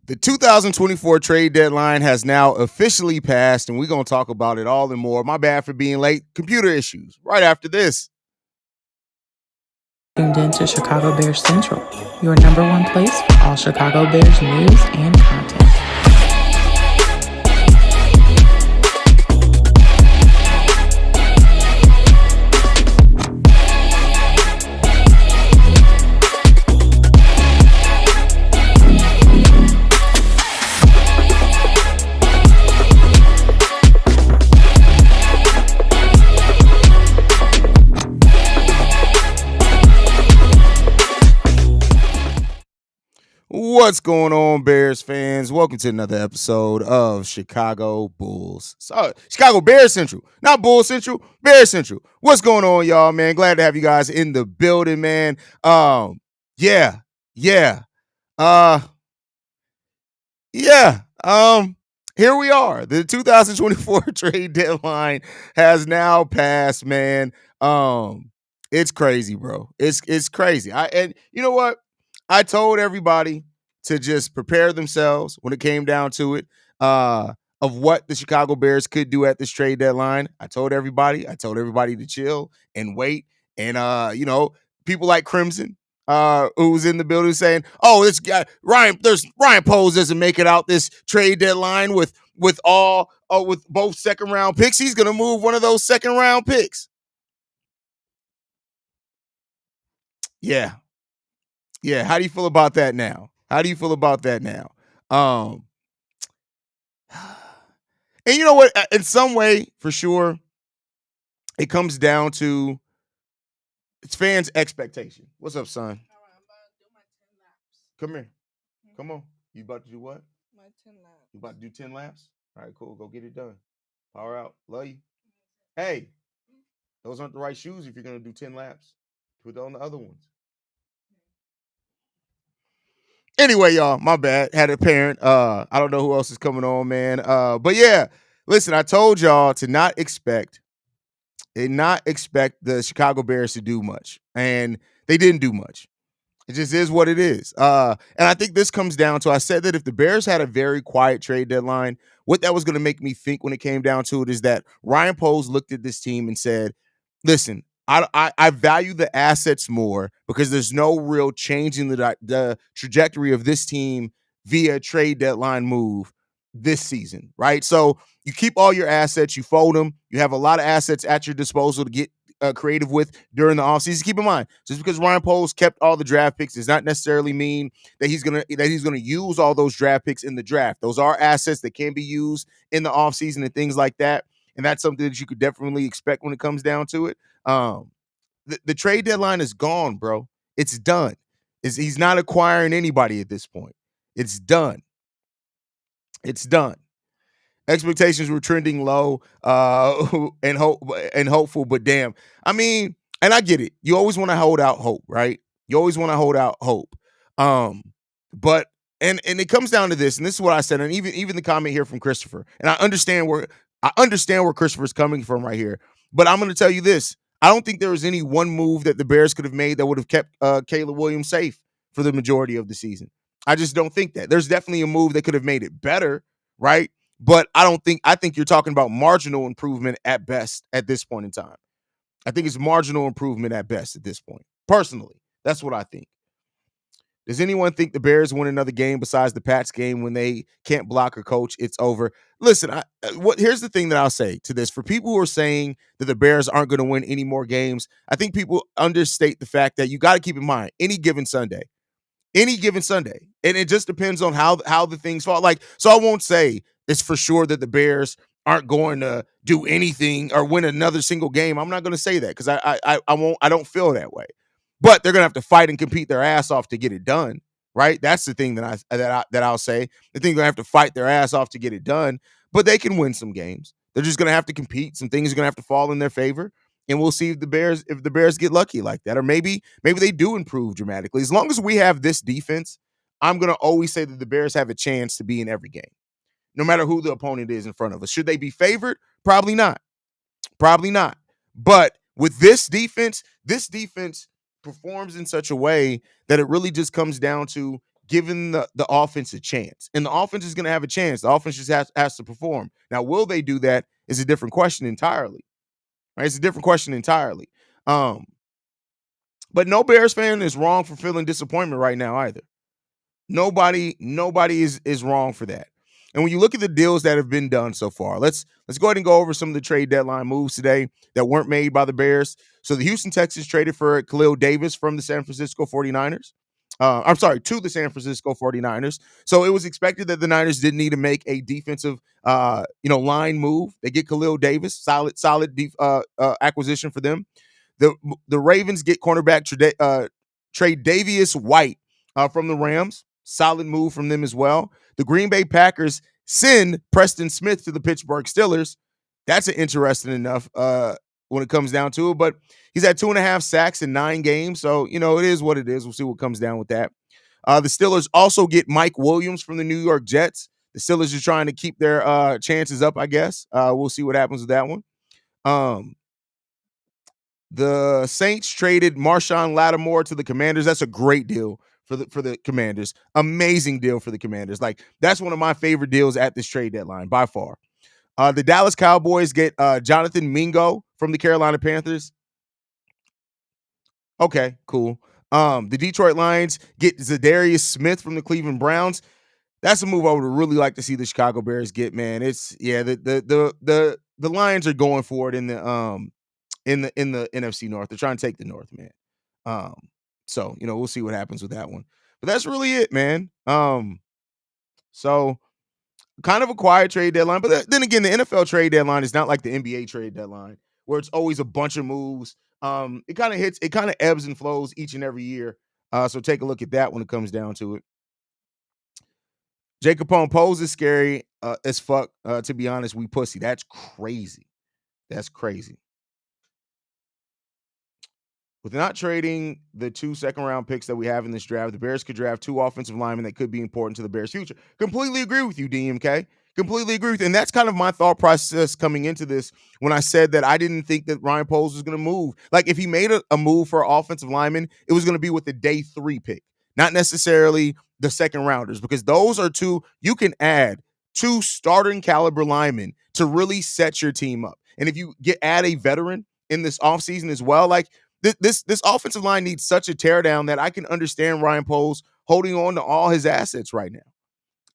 The 2024 trade deadline has now officially passed, and we're going to talk about it all and more. My bad for being late. Computer issues right after this. Tuned in to Chicago Bears Central, your number one place for all Chicago Bears news and content. What's going on, Bears fans? Welcome to another episode of Chicago Bears Central. Not Bulls Central, Bears Central. What's going on, y'all, man? Glad to have you guys in the building, man. Yeah. Uh, yeah. Here we are. The 2024 trade deadline has now passed, man. It's crazy, bro. It's crazy. And you know what? I told everybody to just prepare themselves when it came down to it, of what the Chicago Bears could do at this trade deadline. I told everybody to chill and wait. And people like Crimson, who was in the building saying, "Oh, this guy Ryan Poles doesn't make it out this trade deadline with both second round picks. He's gonna move one of those second round picks." Yeah. How do you feel about that now? And you know what? In some way, for sure, it comes down to it's fans' expectation. What's up, son? All right, I'm about to do my 10 laps. Come here. Come on. You about to do what? My 10 laps. You about to do 10 laps? All right, cool. Go get it done. Power out. Love you. Hey, those aren't the right shoes if you're going to do 10 laps. Put on the other ones. Anyway, y'all, my bad. Had a parent. I don't know who else is coming on, man. But yeah, listen, I told y'all to not expect the Chicago Bears to do much. And they didn't do much. It just is what it is. And I think this comes down to, I said that if the Bears had a very quiet trade deadline, what that was going to make me think when it came down to it is that Ryan Poles looked at this team and said, listen, I value the assets more because there's no real change in the trajectory of this team via trade deadline move this season, right? So you keep all your assets, you fold them, you have a lot of assets at your disposal to get creative with during the offseason. Keep in mind, just because Ryan Poles kept all the draft picks does not necessarily mean that he's gonna use all those draft picks in the draft. Those are assets that can be used in the offseason and things like that. And that's something that you could definitely expect when it comes down to it. The trade deadline is gone, bro. It's done. He's not acquiring anybody at this point. It's done. Expectations were trending low, and hopeful, but damn, I mean, and I get it. You always want to hold out hope, right? But it comes down to this, and this is what I said, and even the comment here from Christopher, and I understand where Christopher's coming from right here. But I'm going to tell you this: I don't think there was any one move that the Bears could have made that would have kept Caleb Williams safe for the majority of the season. I just don't think that. There's definitely a move that could have made it better, right? But I think you're talking about marginal improvement at best at this point in time. I think it's marginal improvement at best at this point. Personally, that's what I think. Does anyone think the Bears win another game besides the Pats game when they can't block or coach? It's over. Listen, here's the thing that I'll say to this. For people who are saying that the Bears aren't going to win any more games, I think people understate the fact that you got to keep in mind any given Sunday. And it just depends on how the things fall. Like, so I won't say it's for sure that the Bears aren't going to do anything or win another single game. I'm not going to say that because I won't. I don't feel that way. But they're going to have to fight and compete their ass off to get it done, right? That's the thing that I'll say. The thing they're going to have to fight their ass off to get it done, but they can win some games. They're just going to have to compete. Some things are going to have to fall in their favor. And we'll see if the Bears get lucky like that, or maybe they do improve dramatically. As long as we have this defense, I'm gonna always say that the Bears have a chance to be in every game, no matter who the opponent is in front of us. Should they be favored? Probably not. But with this defense performs in such a way that it really just comes down to giving the offense a chance. And the offense is going to have a chance. The offense just has to perform. Now, will they do that is a different question entirely. Right? It's a different question entirely. Um, but no Bears fan is wrong for feeling disappointment right now either. Nobody is wrong for that. And when you look at the deals that have been done so far, let's go ahead and go over some of the trade deadline moves today that weren't made by the Bears. So the Houston Texans traded for Khalil Davis from the San Francisco 49ers. I'm sorry, to the San Francisco 49ers. So it was expected that the Niners didn't need to make a defensive line move. They get Khalil Davis, solid acquisition for them. The Ravens get cornerback Tre'Davious White from the Rams. Solid move from them as well. The Green Bay Packers send Preston Smith to the Pittsburgh Steelers. That's an interesting enough when it comes down to it. But he's had 2.5 sacks in 9 games. So, it is what it is. We'll see what comes down with that. The Steelers also get Mike Williams from the New York Jets. The Steelers are trying to keep their chances up, I guess. We'll see what happens with that one. The Saints traded Marshawn Lattimore to the Commanders. That's a great deal for the Commanders. Amazing deal for the Commanders. Like, that's one of my favorite deals at this trade deadline by far. The Dallas Cowboys get Jonathan Mingo from the Carolina Panthers. Okay, cool. The Detroit Lions get Zadarius Smith from the Cleveland Browns. That's a move I would really like to see the Chicago Bears get, man. It's the Lions are going for it in the NFC North. They're trying to take the North, man. So we'll see what happens with that one. But that's really it, man. So kind of a quiet trade deadline, but then again, the NFL trade deadline is not like the NBA trade deadline where it's always a bunch of moves. It kind of ebbs and flows each and every year. So take a look at that when it comes down to it. Jacob Pose is scary as fuck. To be honest, we pussy. That's crazy. That's crazy. With not trading the 2 second-round picks that we have in this draft, the Bears could draft 2 offensive linemen that could be important to the Bears' future. Completely agree with you, DMK. Completely agree with you. And that's kind of my thought process coming into this when I said that I didn't think that Ryan Poles was going to move. Like, if he made a move for an offensive lineman, it was going to be with the day 3 pick, not necessarily the second rounders, because those are 2, you can add 2 starting caliber linemen to really set your team up. And if you add a veteran in this offseason as well, like, this offensive line needs such a teardown that I can understand Ryan Poles holding on to all his assets right now.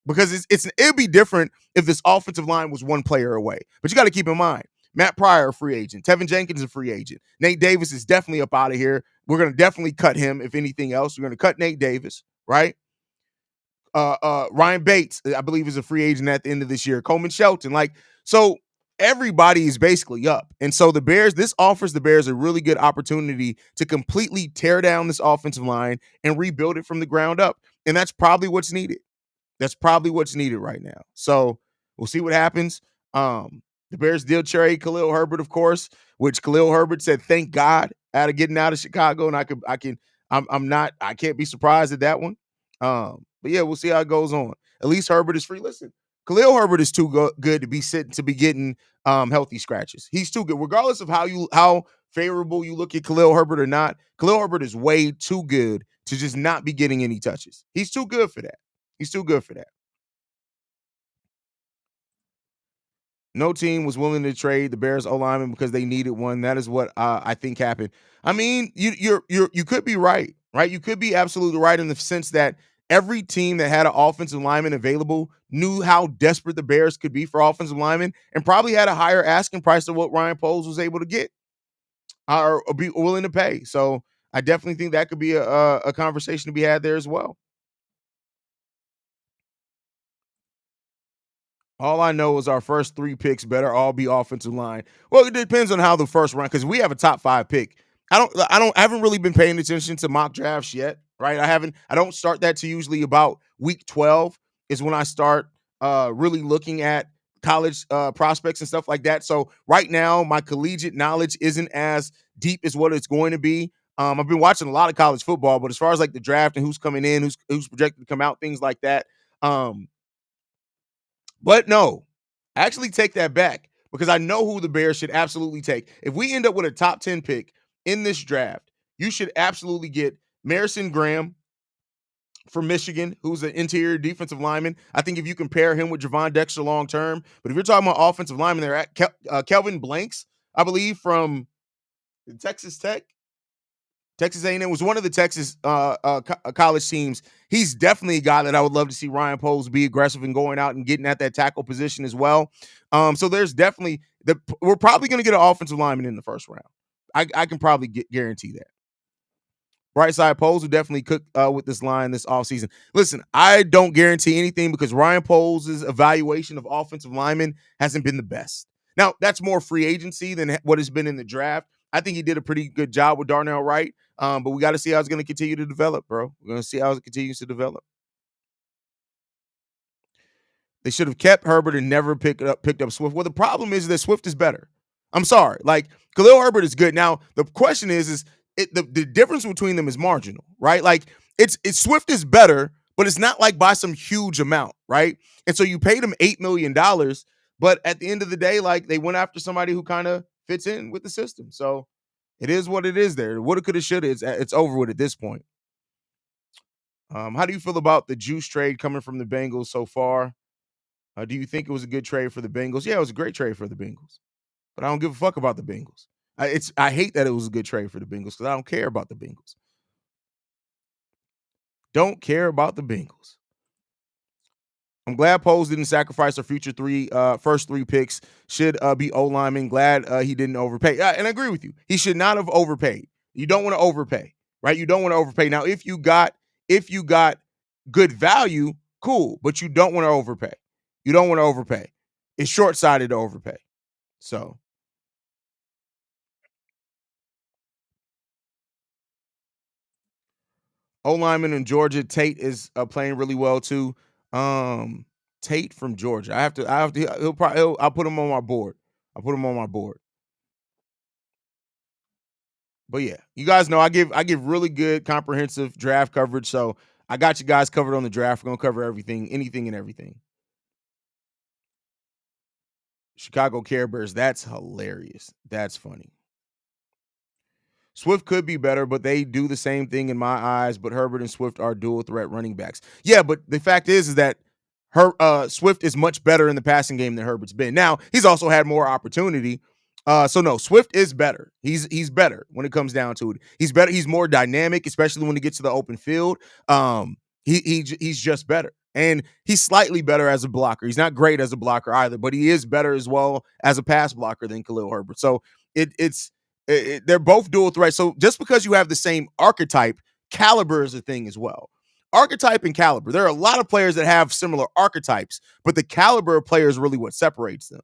Because it'd be different if this offensive line was one player away. But you got to keep in mind, Matt Pryor, a free agent. Tevin Jenkins, a free agent. Nate Davis is definitely up out of here. We're going to definitely cut him, if anything else. We're going to cut Nate Davis, right? Ryan Bates, I believe, is a free agent at the end of this year. Coleman Shelton. So everybody is basically up. And so this offers the Bears a really good opportunity to completely tear down this offensive line and rebuild it from the ground up. And that's probably what's needed. That's probably what's needed right now. So we'll see what happens. The Bears did trade Khalil Herbert, of course, which Khalil Herbert said, thank God, out of getting out of Chicago. And I can't be surprised at that one. But yeah, we'll see how it goes on. At least Herbert is free. Listen, Khalil Herbert is too good to be getting healthy scratches. He's too good, regardless of how favorable you look at Khalil Herbert or not. Khalil Herbert is way too good to just not be getting any touches. He's too good for that. He's too good for that. No team was willing to trade the Bears O-lineman because they needed one. That is what I think happened. I mean, you could be right? You could be absolutely right in the sense that every team that had an offensive lineman available knew how desperate the Bears could be for offensive linemen and probably had a higher asking price than what Ryan Poles was able to get or be willing to pay. So I definitely think that could be a conversation to be had there as well. All I know is our first 3 picks better all be offensive line. Well, it depends on how the first round, because we have a top 5 pick. I haven't really been paying attention to mock drafts yet, right? I don't start that to usually about week 12 is when I start really looking at college prospects and stuff like that. So right now, my collegiate knowledge isn't as deep as what it's going to be. I've been watching a lot of college football, but as far as like the draft and who's coming in, who's projected to come out, things like that, but no, actually take that back because I know who the Bears should absolutely take. If we end up with a top 10 pick in this draft, you should absolutely get Marison Graham from Michigan, who's an interior defensive lineman. I think if you compare him with Javon Dexter long term, but if you're talking about offensive lineman, they're at Kelvin Blanks, I believe, from Texas Tech. Texas A&M was one of the Texas college teams. He's definitely a guy that I would love to see Ryan Poles be aggressive and going out and getting at that tackle position as well. So there's definitely we're probably going to get an offensive lineman in the first round. I can probably guarantee that. Brightside Poles will definitely cook with this line this offseason. Listen, I don't guarantee anything because Ryan Poles' evaluation of offensive linemen hasn't been the best. Now, that's more free agency than what has been in the draft. I think he did a pretty good job with Darnell Wright, but we got to see how it's going to continue to develop, bro. We're going to see how it continues to develop. They should have kept Herbert and never picked up Swift. Well, the problem is that Swift is better. I'm sorry. Like, Khalil Herbert is good. Now, the question is the difference between them is marginal, right? Like, it's Swift is better, but it's not like by some huge amount, right? And so you paid him $8 million, but at the end of the day, like, they went after somebody who kind of fits in with the system. So it is what it is there. Woulda, coulda, shoulda. It's over with at this point. How do you feel about the Juice trade coming from the Bengals so far? Do you think it was a good trade for the Bengals? Yeah, it was a great trade for the Bengals, but I don't give a fuck about the Bengals. I hate that it was a good trade for the Bengals because I don't care about the Bengals. Don't care about the Bengals. I'm glad Poles didn't sacrifice our future first three picks. Should be O lineman. Glad he didn't overpay. And I agree with you. He should not have overpaid. You don't want to overpay, right? You don't want to overpay. Now, if you got good value, cool, but you don't want to overpay. You don't want to overpay. It's short-sighted to overpay. So O lineman in Georgia, Tate is playing really well too. Tate from Georgia. I have to. I'll put him on my board. I'll put him on my board. But yeah, you guys know I give really good comprehensive draft coverage. So I got you guys covered on the draft. We're gonna cover everything, anything and everything. Chicago Care Bears. That's hilarious. That's funny. Swift could be better, but they do the same thing in my eyes. But Herbert and Swift are dual threat running backs. Yeah, but the fact is that Swift is much better in the passing game than Herbert's been. Now, he's also had more opportunity. So no, Swift is better. He's better when it comes down to it. He's better. He's more dynamic, especially when he gets to the open field. He's just better. And he's slightly better as a blocker. He's not great as a blocker either, but he is better as well as a pass blocker than Khalil Herbert. So they're both dual threats. So just because you have the same archetype, caliber is a thing as well. Archetype and caliber. There are a lot of players that have similar archetypes, but the caliber of players is really what separates them.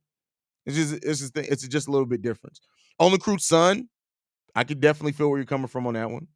It's just a little bit different. On the Crew's son, I could definitely feel where you're coming from on that one.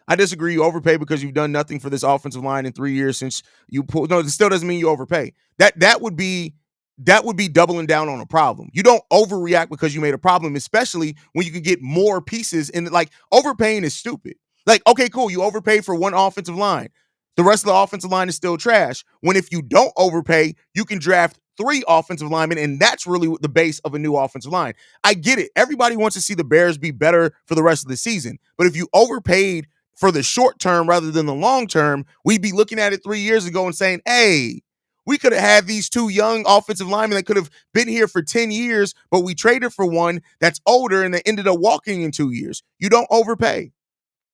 I disagree. You overpay because you've done nothing for this offensive line in 3 years since you pulled. No, it still doesn't mean you overpay. That would be doubling down on a problem. You don't overreact because you made a problem, especially when you can get more pieces. And like overpaying is stupid. Like, okay, cool. You overpay for one offensive line. The rest of the offensive line is still trash. When if you don't overpay, you can draft 3 offensive linemen, and that's really the base of a new offensive line. I get it. Everybody wants to see the Bears be better for the rest of the season. But if you overpaid for the short term rather than the long term, we'd be looking at it 3 years ago and saying, hey, we could have had these 2 young offensive linemen that could have been here for 10 years, but we traded for one that's older and they ended up walking in 2 years. You don't overpay.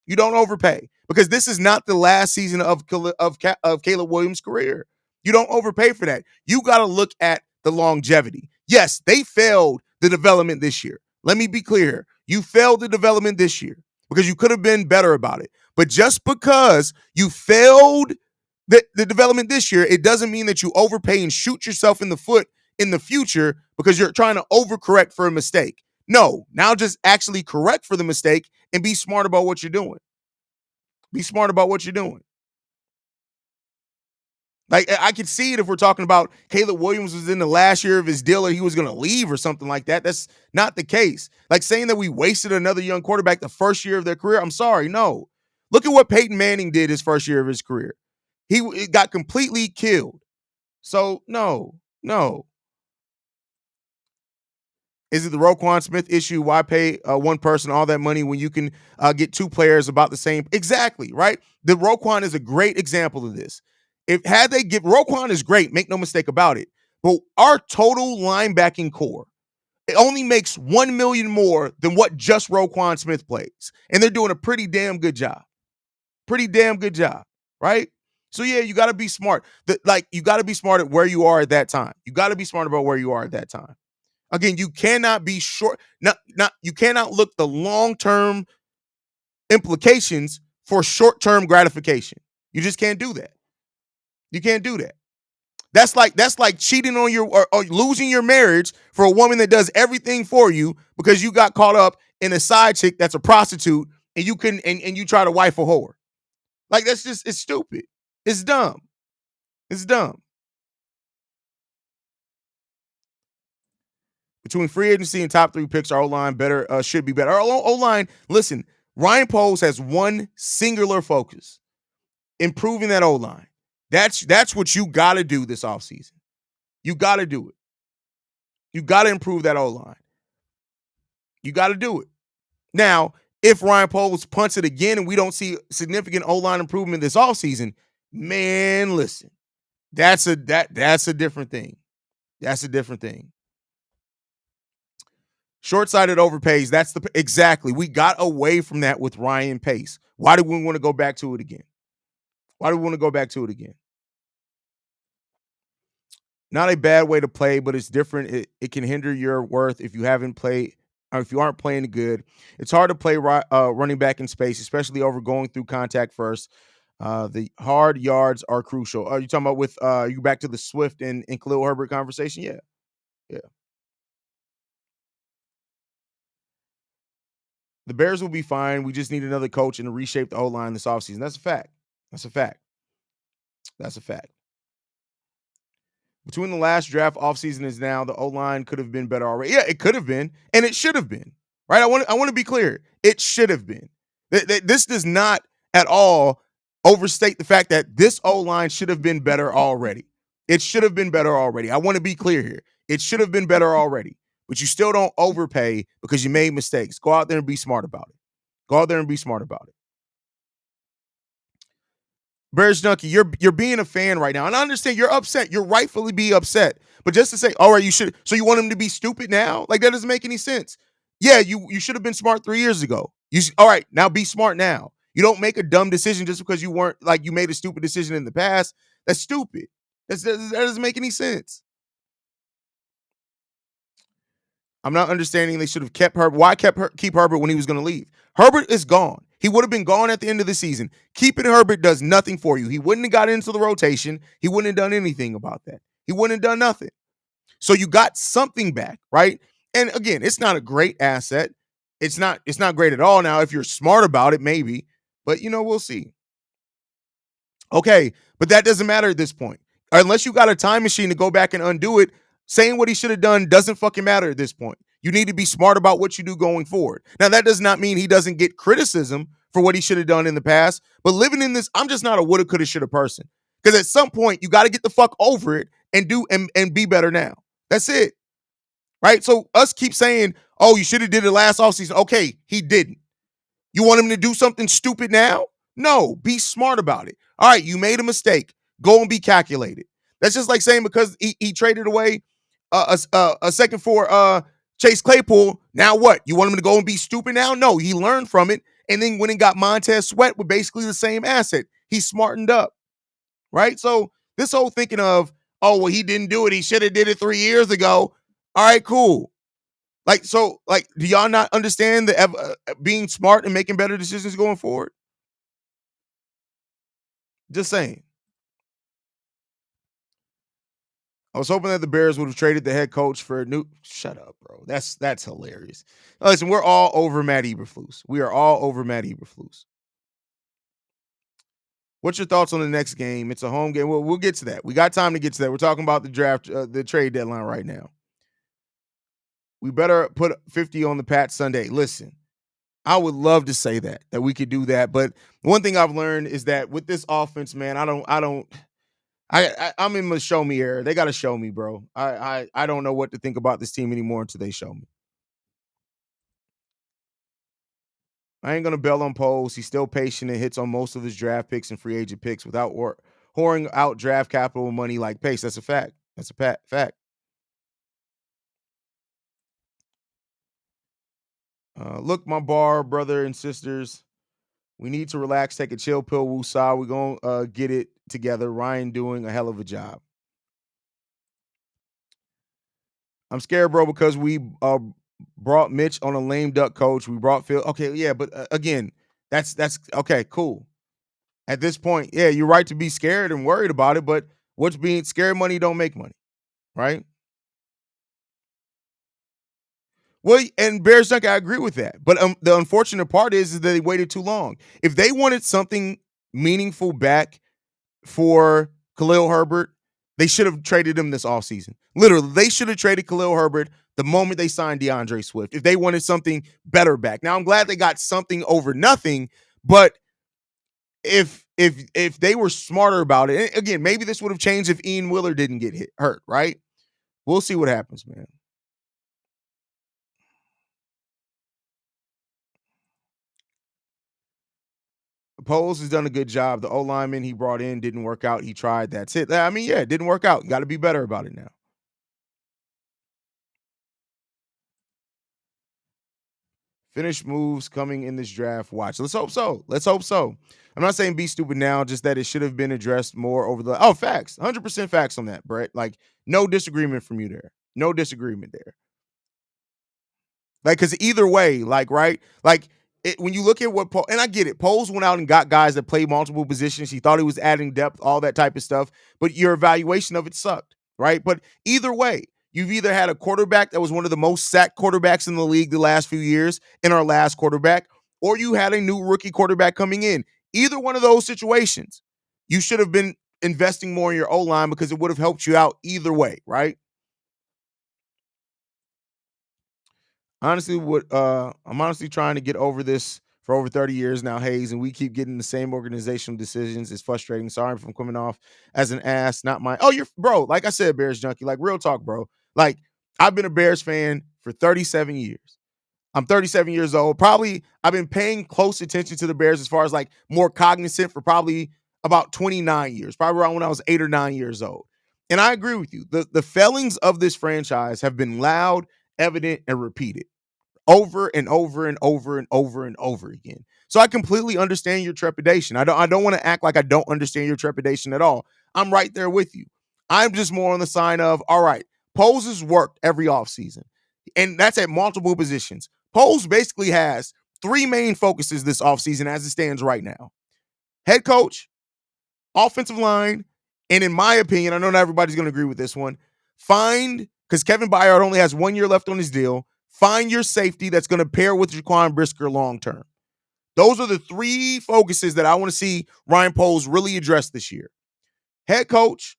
You don't overpay because this is not the last season of Caleb Williams' career. You don't overpay for that. You got to look at the longevity. Yes, they failed the development this year. Let me be clear. You failed the development this year because you could have been better about it. But just because you failed the development this year, it doesn't mean that you overpay and shoot yourself in the foot in the future because you're trying to overcorrect for a mistake. No, now just actually correct for the mistake and be smart about what you're doing. Be smart about what you're doing. Like, I could see it if we're talking about Caleb Williams was in the last year of his deal or he was going to leave or something like that. That's not the case. Like saying that we wasted another young quarterback the first year of their career. I'm sorry. No. Look at what Peyton Manning did his first year of his career. He got completely killed. So, no. Is it the Roquan Smith issue? Why pay one person all that money when you can get two players about the same? Exactly, right? The Roquan is a great example of this. If had they give Roquan is great, make no mistake about it. But our total linebacking core, it only makes 1 million more than what just Roquan Smith plays. And they're doing a pretty damn good job. Pretty damn good job, right? So yeah, you got to be smart. You got to be smart at where you are at that time. You got to be smart about where you are at that time. Again, you cannot be short. Not you cannot look the long-term implications for short-term gratification. You just can't do that. You can't do that. That's like cheating on your or losing your marriage for a woman that does everything for you because you got caught up in a side chick that's a prostitute and you can and you try to wife a whore. Like that's just it's stupid. It's dumb. It's dumb. Between free agency and top 3 picks, our O-line better should be better. Our O-line, listen, Ryan Poles has one singular focus: improving that O-line. That's what you got to do this offseason. You got to do it. You got to improve that O-line. You got to do it. Now, if Ryan Poles punts it again and we don't see significant O-line improvement this offseason, man, listen, that's a different thing. That's a different thing. Short-sighted overpays. That's exactly. We got away from that with Ryan Pace. Why do we want to go back to it again? Why do we want to go back to it again? Not a bad way to play, but it's different. It can hinder your worth if you haven't played or if you aren't playing good. It's hard to play running back in space, especially over going through contact first. The hard yards are crucial. Are you talking about with you back to the Swift and Khalil Herbert conversation? Yeah. Yeah. The Bears will be fine. We just need another coach and to reshape the O-line this offseason. That's a fact. That's a fact. That's a fact. Between the last draft offseason is now, the O-line could have been better already. Yeah, it could have been, and it should have been. Right? I want to be clear. It should have been. This does not at all overstate the fact that this O-line should have been better already. It should have been better already. I want to be clear here. It should have been better already. But you still don't overpay because you made mistakes. Go out there and be smart about it. Go out there and be smart about it. Bears Junkie, you're being a fan right now. And I understand you're upset. You're rightfully be upset. But just to say, all right, you should, so you want him to be stupid now? Like, that doesn't make any sense. Yeah, you should have been smart 3 years ago. All right, now be smart now. You don't make a dumb decision just because you weren't, like, you made a stupid decision in the past. That's stupid. That doesn't make any sense. I'm not understanding they should have kept Herbert. Why keep Herbert when he was going to leave? Herbert is gone. He would have been gone at the end of the season. Keeping Herbert does nothing for you. He wouldn't have got into the rotation. He wouldn't have done anything about that. He wouldn't have done nothing. So you got something back, right? And again, it's not a great asset. It's not great at all. Now, if you're smart about it, maybe. But, we'll see. Okay, but that doesn't matter at this point. Unless you got a time machine to go back and undo it, saying what he should have done doesn't fucking matter at this point. You need to be smart about what you do going forward. Now, that does not mean he doesn't get criticism for what he should have done in the past, but living in this, I'm just not a woulda, coulda, shoulda person. Because at some point, you got to get the fuck over it and do and be better now. That's it. Right? So us keep saying, oh, you should have did it last offseason. Okay, he didn't. You want him to do something stupid now? No, be smart about it. All right, you made a mistake. Go and be calculated. That's just like saying because he traded away a second for Chase Claypool. Now what? You want him to go and be stupid now? No, he learned from it and then went and got Montez Sweat with basically the same asset. He smartened up, right? So this whole thinking of, oh, well, he didn't do it. He should have did it 3 years ago. All right, cool. Do y'all not understand the being smart and making better decisions going forward? Just saying. I was hoping that the Bears would have traded the head coach for a new. Shut up, bro. That's hilarious. Listen, we're all over Matt Eberflus. We are all over Matt Eberflus. What's your thoughts on the next game? It's a home game. We'll get to that. We got time to get to that. We're talking about the draft, the trade deadline right now. We better put 50 on the Pat Sunday. Listen, I would love to say that we could do that, but one thing I've learned is that with this offense, man, I'm in the show me era. They got to show me, bro. I don't know what to think about this team anymore until they show me. I ain't gonna bail on Poles. He's still patient and hits on most of his draft picks and free agent picks without whoring out draft capital money like Pace. That's a fact. That's a fact. Look, my bar brother and sisters, we need to relax, take a chill pill, woosah. We're going to get it together. Ryan doing a hell of a job. I'm scared, bro, because we brought Mitch on a lame duck coach. We brought Phil. Okay, yeah, but again, that's okay, cool. At this point, yeah, you're right to be scared and worried about it, but what's being scared money don't make money, right? Well, and Bears Junk, I agree with that. But the unfortunate part is that they waited too long. If they wanted something meaningful back for Khalil Herbert, they should have traded him this offseason. Literally, they should have traded Khalil Herbert the moment they signed DeAndre Swift if they wanted something better back. Now, I'm glad they got something over nothing, but if they were smarter about it, again, maybe this would have changed if Ian Wheeler didn't get hurt, right? We'll see what happens, man. Poles has done a good job. The O lineman he brought in didn't work out. He tried. That's it. I mean, yeah, it didn't work out. Got to be better about it now. Finish moves coming in this draft. Watch. Let's hope so. Let's hope so. I'm not saying be stupid now, just that it should have been addressed more over the. Oh, facts. 100% facts on that, Brett. Like, no disagreement from you there. No disagreement there. Like, because either way, like, right? Like, when you look at what Poles, and I get it, Poles went out and got guys that played multiple positions. He thought he was adding depth, all that type of stuff, but your evaluation of it sucked, right? But either way, you've either had a quarterback that was one of the most sacked quarterbacks in the league the last few years in our last quarterback, or you had a new rookie quarterback coming in. Either one of those situations, you should have been investing more in your O-line because it would have helped you out either way, right? Honestly, what I'm honestly trying to get over this for over 30 years now, Haize, and we keep getting the same organizational decisions. It's frustrating. Sorry if I'm coming off as an ass, not my. Oh, you're bro. Like I said, Bears junkie. Like real talk, bro. Like I've been a Bears fan for 37 years. I'm 37 years old. Probably I've been paying close attention to the Bears as far as like more cognizant for probably about 29 years, probably around when I was 8 or 9 years old. And I agree with you. The failings of this franchise have been loud, evident, and repeated over and over and over and over and over again. So I completely understand your trepidation. I don't want to act like I don't understand your trepidation at all. I'm right there with you. I'm just more on the sign of, all right, Poles has worked every offseason. And that's at multiple positions. Poles basically has three main focuses this offseason as it stands right now. Head coach, offensive line, and in my opinion, I know not everybody's going to agree with this one, because Kevin Byard only has 1 year left on his deal, find your safety that's going to pair with Jaquan Brisker long term. Those are the three focuses that I want to see Ryan Poles really address this year. Head coach,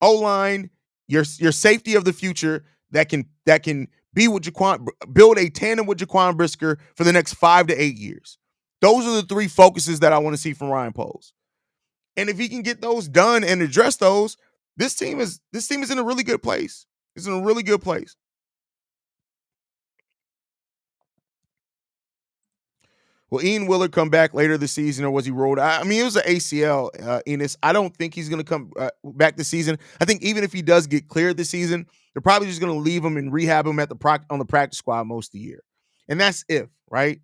O-line, your safety of the future that can be with Jaquan, build a tandem with Jaquan Brisker for the next 5 to 8 years. Those are the three focuses that I want to see from Ryan Poles. And if he can get those done and address those, this team is in a really good place. It's in a really good place. Will Ian Wheeler come back later this season, or was he rolled? I mean, it was an ACL, Enos. I don't think he's going to come back this season. I think even if he does get cleared this season, they're probably just going to leave him and rehab him at on the practice squad most of the year. And that's if, right?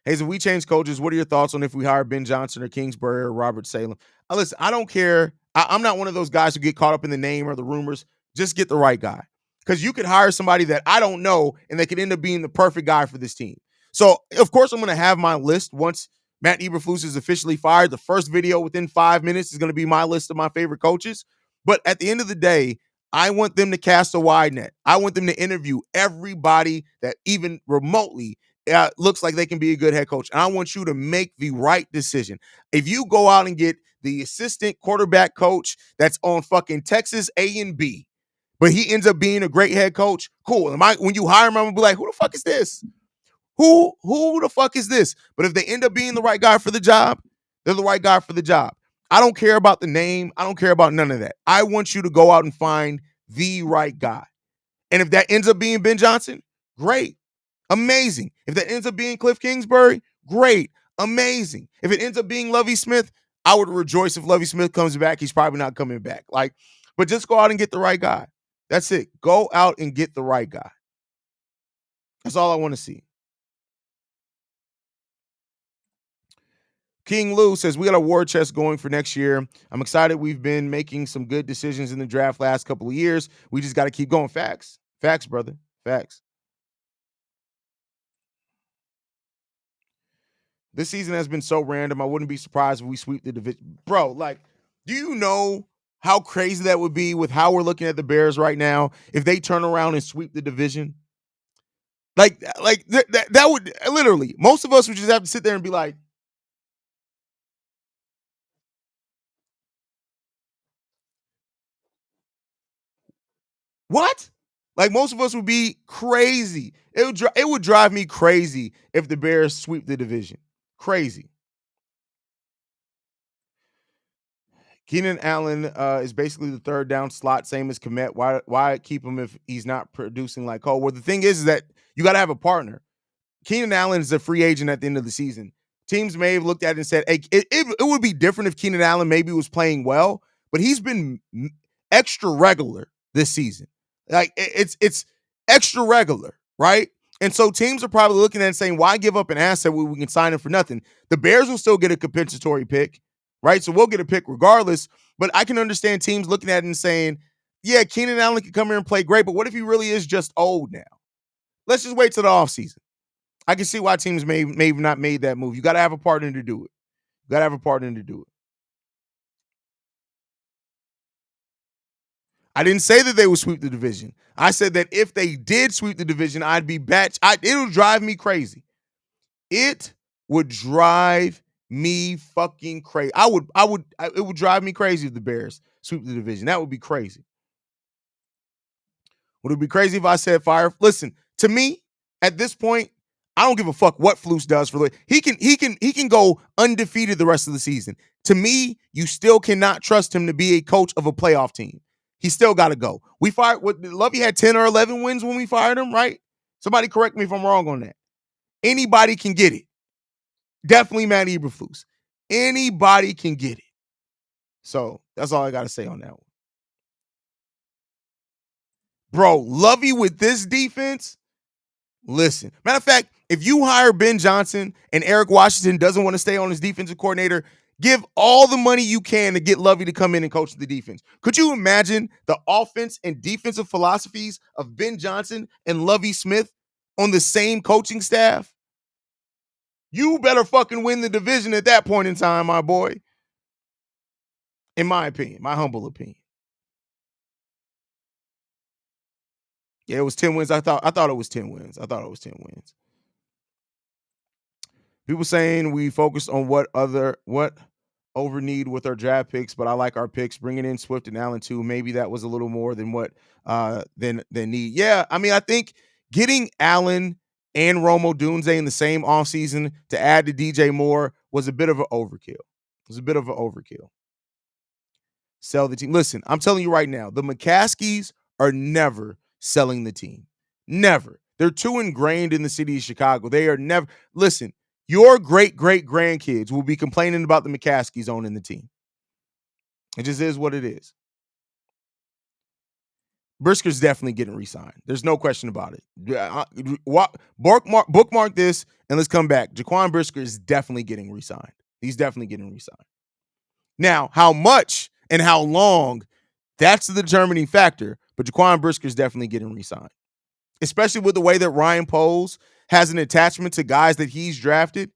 Hey, if we change coaches, what are your thoughts on if we hire Ben Johnson or Kingsbury or Robert Salem? Listen, I don't care. I'm not one of those guys who get caught up in the name or the rumors. Just get the right guy. Because you could hire somebody that I don't know, and they could end up being the perfect guy for this team. So, of course, I'm going to have my list once Matt Eberflus is officially fired. The first video within 5 minutes is going to be my list of my favorite coaches. But at the end of the day, I want them to cast a wide net. I want them to interview everybody that even remotely looks like they can be a good head coach. And I want you to make the right decision. If you go out and get the assistant quarterback coach that's on fucking Texas A&B, but he ends up being a great head coach, cool. When you hire him, I'm gonna be like, who the fuck is this? Who the fuck is this? But if they end up being the right guy for the job, they're the right guy for the job. I don't care about the name. I don't care about none of that. I want you to go out and find the right guy. And if that ends up being Ben Johnson, great. Amazing. If that ends up being Cliff Kingsbury, great. Amazing. If it ends up being Lovey Smith, I would rejoice if Lovey Smith comes back. He's probably not coming back. Like, but just go out and get the right guy. That's it. Go out and get the right guy. That's all I want to see. King Lou says, we got a war chest going for next year. I'm excited. We've been making some good decisions in the draft last couple of years. We just got to keep going. Facts. Facts, brother. Facts. This season has been so random. I wouldn't be surprised if we sweep the division. Bro, like, do you know how crazy that would be with how we're looking at the Bears right now if they turn around and sweep the division? That would literally, most of us would just have to sit there and be like, what? Like, most of us would be crazy. It would drive me crazy if the Bears sweep the division. Crazy. Keenan Allen is basically the third down slot, same as Komet. Why keep him if he's not producing like Cole? Well, the thing is that you got to have a partner. Keenan Allen is a free agent at the end of the season. Teams may have looked at it and said, hey, it would be different if Keenan Allen maybe was playing well, but he's been extra regular this season. Like, it's extra regular, right? And so teams are probably looking at it and saying, why give up an asset where we can sign him for nothing? The Bears will still get a compensatory pick, right? So we'll get a pick regardless. But I can understand teams looking at it and saying, yeah, Keenan Allen can come here and play great, but what if he really is just old now? Let's just wait till the offseason. I can see why teams may have not made that move. You got to have a partner to do it. You got to have a partner to do it. I didn't say that they would sweep the division. I said that if they did sweep the division, I'd be it'll drive me crazy. It would drive me fucking crazy. It would drive me crazy if the Bears sweep the division. That would be crazy. Would it be crazy if I said fire? Listen, to me, at this point, I don't give a fuck what Flus does for he can go undefeated the rest of the season. To me, you still cannot trust him to be a coach of a playoff team. He still got to go. We fired Lovey had 10 or 11 wins when we fired him, right? Somebody correct me if I'm wrong on that. Anybody can get it. Definitely Matt Eberflus. Anybody can get it. So that's all I got to say on that one. Bro, Lovey with this defense, listen. Matter of fact, if you hire Ben Johnson and Eric Washington doesn't want to stay on as defensive coordinator, give all the money you can to get Lovey to come in and coach the defense. Could you imagine the offense and defensive philosophies of Ben Johnson and Lovey Smith on the same coaching staff? You better fucking win the division at that point in time, my boy. In my opinion, my humble opinion. Yeah, it was 10 wins. I thought it was 10 wins. I thought it was 10 wins. People saying we focused on what over need with our draft picks, but I like our picks. Bringing in Swift and Allen too. Maybe that was a little more than what than need. Yeah, I mean, I think getting Allen and Romo Dunze in the same offseason to add to DJ Moore was a bit of an overkill. It was a bit of an overkill. Sell the team. Listen, I'm telling you right now, the McCaskies are never selling the team. Never. They're too ingrained in the city of Chicago. They are never. Listen, your great-great-grandkids will be complaining about the McCaskies owning the team. It just is what it is. Brisker's definitely getting re-signed. There's no question about it. Bookmark this, and let's come back. Jaquan Brisker is definitely getting re-signed. He's definitely getting re-signed. Now, how much and how long, that's the determining factor, but Jaquan Brisker is definitely getting re-signed, especially with the way that Ryan Poles has an attachment to guys that he's drafted.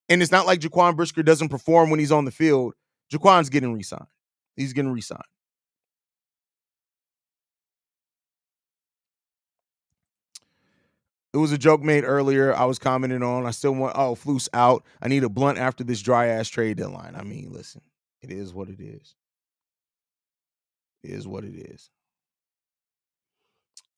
And it's not like Jaquan Brisker doesn't perform when he's on the field. Jaquan's getting re-signed. He's getting re-signed. It was a joke made earlier. I was commenting on. I still want, Flus out. I need a blunt after this dry ass trade deadline. I mean, listen, it is what it is. It is what it is.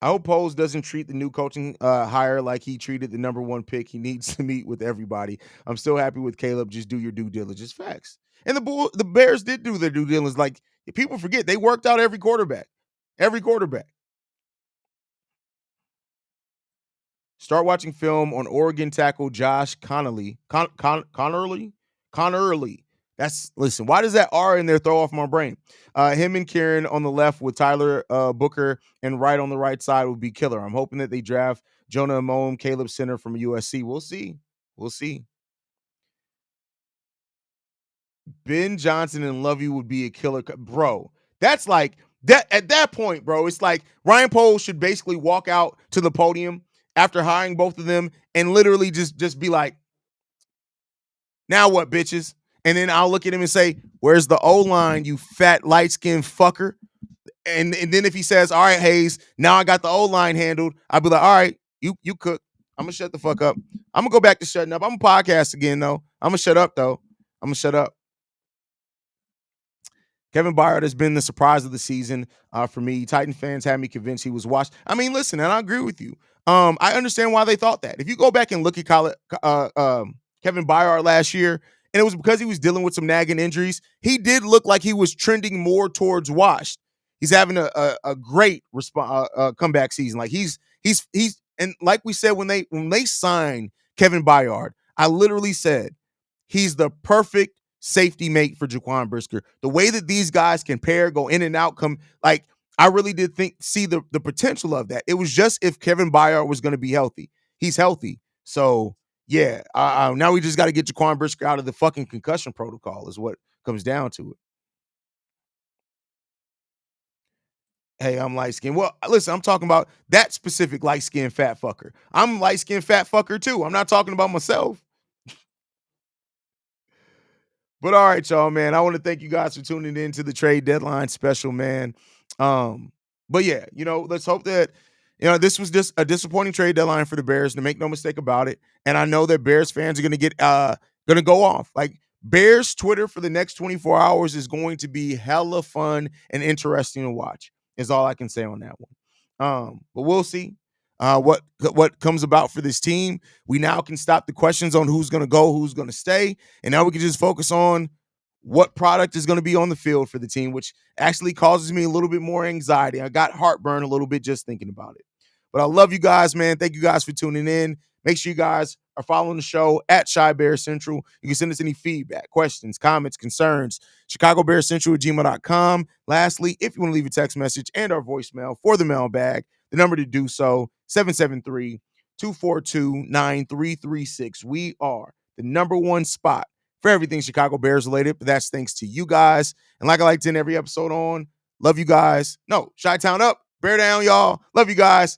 I hope Poles doesn't treat the new coaching hire like he treated the number one pick. He needs to meet with everybody. I'm still happy with Caleb. Just do your due diligence. Facts. And the Bears did do their due diligence. Like, people forget, they worked out every quarterback. Every quarterback. Start watching film on Oregon tackle Josh Connerly. That's listen. Why does that R in there throw off my brain? Him and Kieran on the left with Tyler Booker and Wright on the right side would be killer. I'm hoping that they draft Jonah Moem, Caleb Center from USC. We'll see. We'll see. Ben Johnson and Lovey would be a killer, bro. That's like that at that point, bro. It's like Ryan Poles should basically walk out to the podium after hiring both of them and literally just be like, "Now what, bitches?" And then I'll look at him and say, "Where's the O line, you fat light skinned fucker?" And then if he says, "All right, Haize, now I got the O line handled," I'll be like, "All right, you cook. I'm gonna shut the fuck up. I'm gonna go back to shutting up. I'm a podcast again though. I'm gonna shut up though. I'm gonna shut up." Kevin Byard has been the surprise of the season for me. Titan fans had me convinced he was washed. I mean, listen, and I agree with you. I understand why they thought that. If you go back and look at Kevin Byard last year, and it was because he was dealing with some nagging injuries, he did look like he was trending more towards washed. He's having a great comeback season. Like he's and like we said when they signed Kevin Byard, I literally said he's the perfect safety mate for Jaquan Brisker. The way that these guys can pair, go in and out, come like I really did see the potential of that. It was just if Kevin Byard was going to be healthy. He's healthy. So yeah, now we just got to get Jaquan Brisker out of the fucking concussion protocol is what comes down to it. Hey, I'm light skinned. Well, listen, I'm talking about that specific light skinned fat fucker. I'm light skinned fat fucker too. I'm not talking about myself. But all right, y'all, man. I want to thank you guys for tuning in to the trade deadline special, man. But yeah, let's hope that this was just a disappointing trade deadline for the Bears, to make no mistake about it. And I know that Bears fans are gonna go off. Like Bears Twitter for the next 24 hours is going to be hella fun and interesting to watch, is all I can say on that one. But we'll see what comes about for this team. We now can stop the questions on who's gonna go, who's gonna stay. And now we can just focus on what product is going to be on the field for the team, which actually causes me a little bit more anxiety. I got heartburn a little bit just thinking about it. But I love you guys, man. Thank you guys for tuning in. Make sure you guys are following the show at Shy Bear Central. You can send us any feedback, questions, comments, concerns, ChicagoBearCentral@gmail.com. Lastly, if you want to leave a text message and our voicemail for the mailbag, the number to do so, 773-242-9336. We are the number one spot for everything Chicago Bears related, but that's thanks to you guys. And like I like to end every episode on, love you guys. No, Chi-Town up, Bear down, y'all. Love you guys.